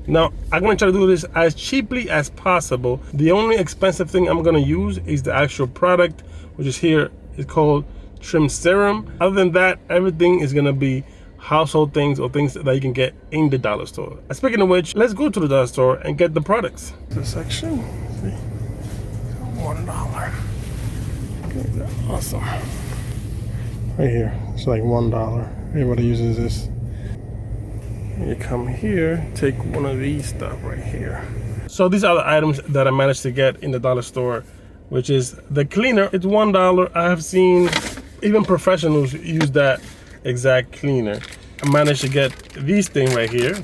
Now, I'm gonna try to do this as cheaply as possible. The only expensive thing I'm gonna use is the actual product, which is here. It's called Trim Serum. Other than that, everything is gonna be household things or things that you can get in the dollar store. Speaking of which, let's go to the dollar store and get the products. This section, see, $1. Okay, awesome. Right here, it's like $1. Everybody uses this. You come here, take one of these stuff right here. So these are the items that I managed to get in the dollar store, which is the cleaner. It's $1. I have seen even professionals use that exact cleaner. I managed to get these things right here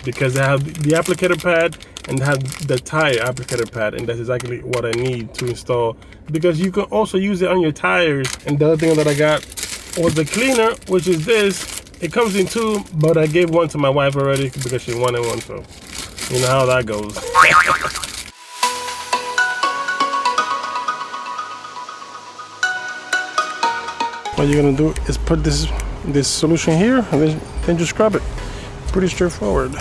because they have the applicator pad and they have the tire applicator pad, and that's exactly what I need to install, because you can also use it on your tires. And the other thing that I got was the cleaner, which is this. It comes in two, but I gave one to my wife already because she wanted one, so you know how that goes. What you're gonna do is put this solution here and then just scrub it. Pretty straightforward.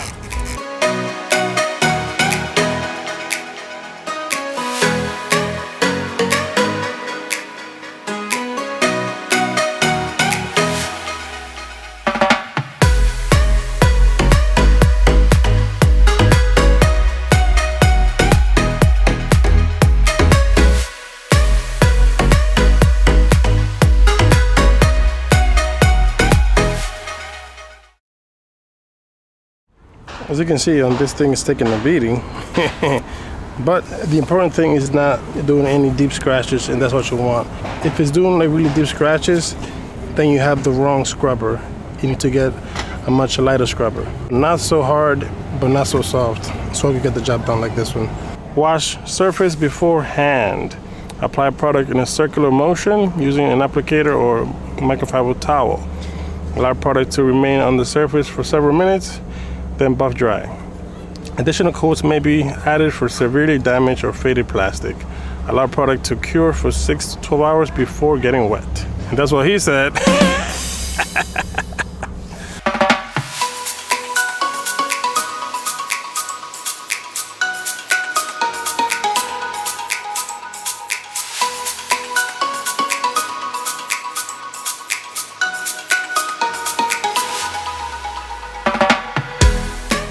As you can see, this thing is taking a beating. But the important thing is not doing any deep scratches, and that's what you want. If it's doing like really deep scratches, then you have the wrong scrubber. You need to get a much lighter scrubber. Not so hard, but not so soft. So you get the job done like this one. Wash surface beforehand. Apply product in a circular motion using an applicator or microfiber towel. Allow product to remain on the surface for several minutes, then buff dry. Additional coats may be added for severely damaged or faded plastic. Allow product to cure for 6 to 12 hours before getting wet. And that's what he said.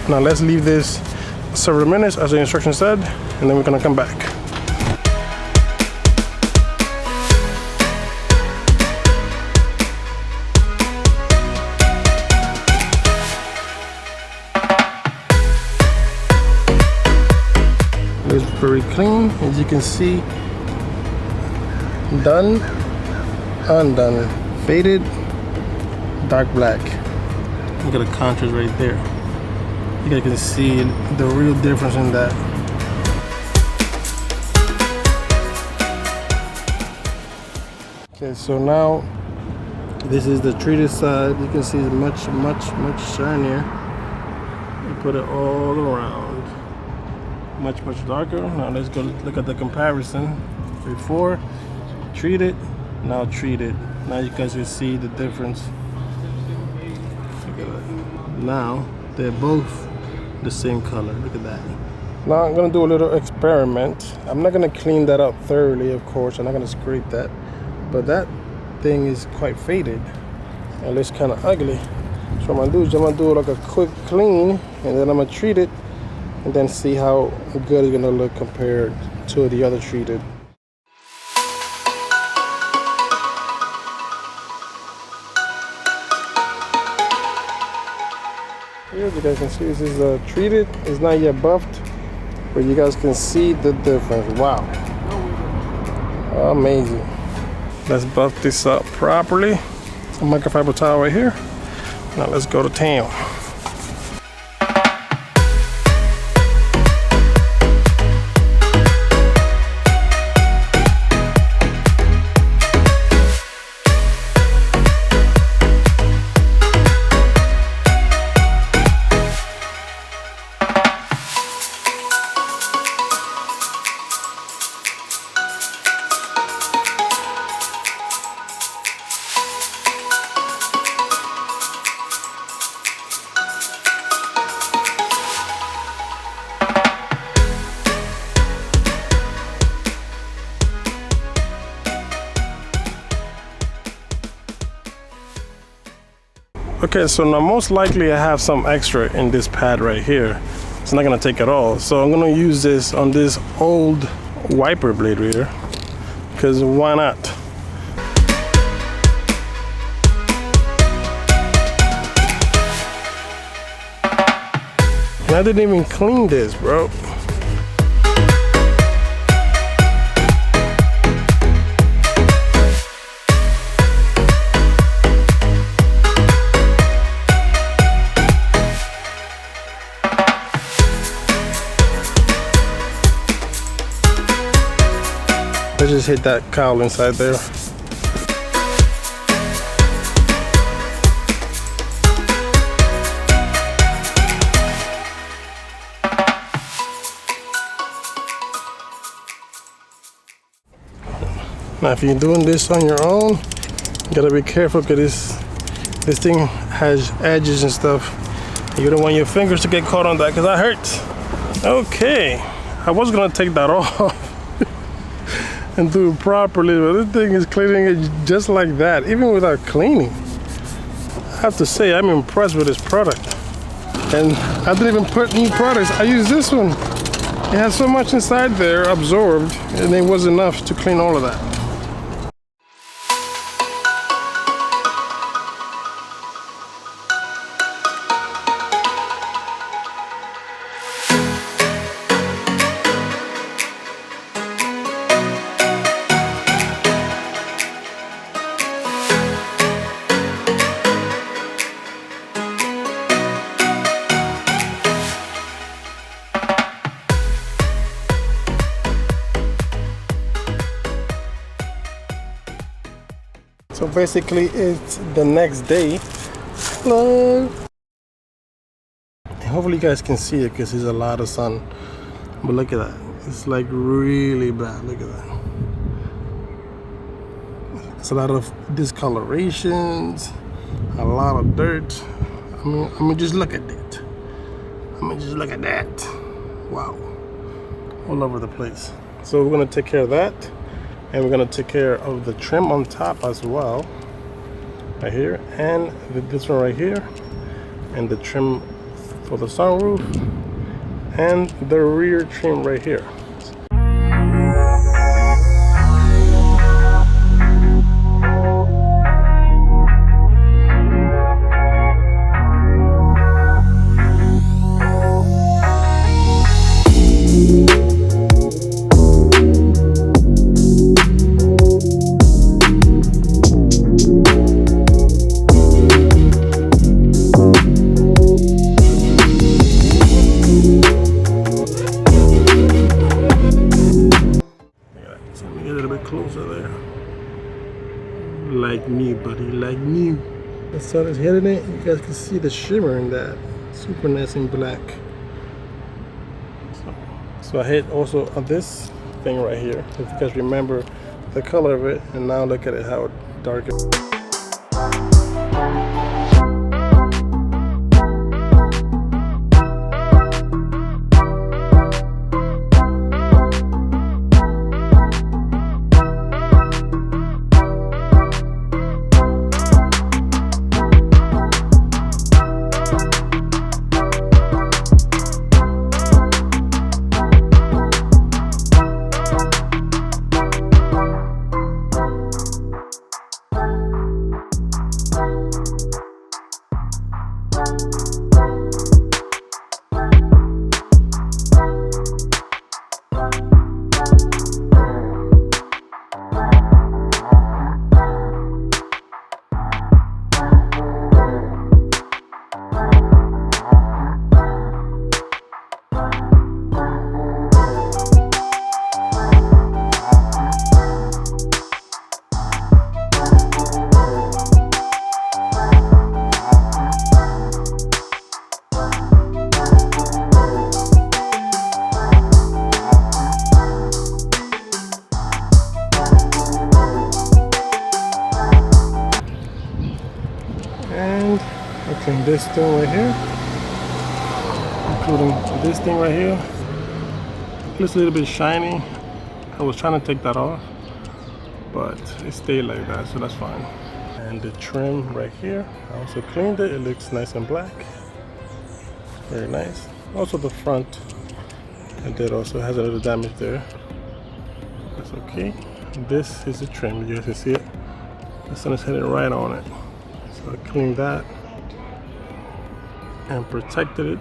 Now let's leave this several minutes as the instruction said, and then we're gonna come back. It's very clean, as you can see. Done, undone, faded, dark black. Look at the contrast right there. You guys can see the real difference in that. Okay, so now this is the treated side. You can see it's much shinier. You put it all around. Much darker. Now let's go look at the comparison. Before treated, now treated. Now you guys can see the difference. Look at that. Now they're both the same color. Look at that. Now I'm gonna do a little experiment. I'm not gonna clean that up thoroughly, of course. I'm not gonna scrape that, but that thing is quite faded and looks kind of ugly. So what I'm gonna do like a quick clean, and then I'm gonna treat it and then see how good it's gonna look compared to the other treated. Here you guys can see this is treated. It's not yet buffed, but you guys can see the difference. Wow, amazing. Let's buff this up properly. A microfiber towel right here. Now let's go to town. Okay, so now most likely I have some extra in this pad right here. It's not gonna take it all. So I'm gonna use this on this old wiper blade here, because why not? And I didn't even clean this, bro. Let's just hit that cowl inside there. Now if you're doing this on your own, you gotta be careful because this thing has edges and stuff. You don't want your fingers to get caught on that because that hurts. Okay, I was gonna take that off and do it properly, but this thing is cleaning it just like that, even without cleaning. I have to say, I'm impressed with this product. And I didn't even put new products. I used this one. It has so much inside there absorbed, and it was enough to clean all of that. So basically it's the next day. Hello. Hopefully you guys can see it because there's a lot of sun. But look at that. It's like really bad. Look at that. It's a lot of discolorations, a lot of dirt. I mean just look at that. Just look at that. Wow. All over the place. So we're gonna take care of that. And we're gonna take care of the trim on top as well, right here, and this one right here, and the trim for the sunroof, and the rear trim right here. Closer there. Like new, buddy, like new. The sun is hitting it. You guys can see the shimmer in that. Super nice and black. So I hit also on this thing right here. If you guys remember the color of it, and now look at it, how dark it is. Clean this thing right here, including this thing right here. It's a little bit shiny. I was trying to take that off, but it stayed like that, so that's fine. And the trim right here, I also cleaned it. It looks nice and black. Very nice. Also the front, and that also has a little damage there. That's okay. This is the trim. You guys can see it. The sun is hitting right on it. So I cleaned that and protected it.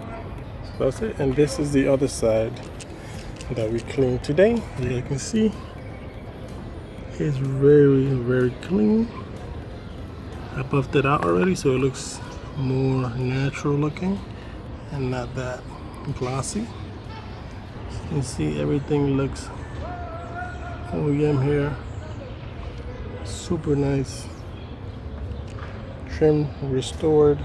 So that's it. And this is the other side that we cleaned today. You can see it's very, very clean. I buffed it out already so it looks more natural looking and not that glossy. You can see everything looks OEM here. Super nice. Trim restored.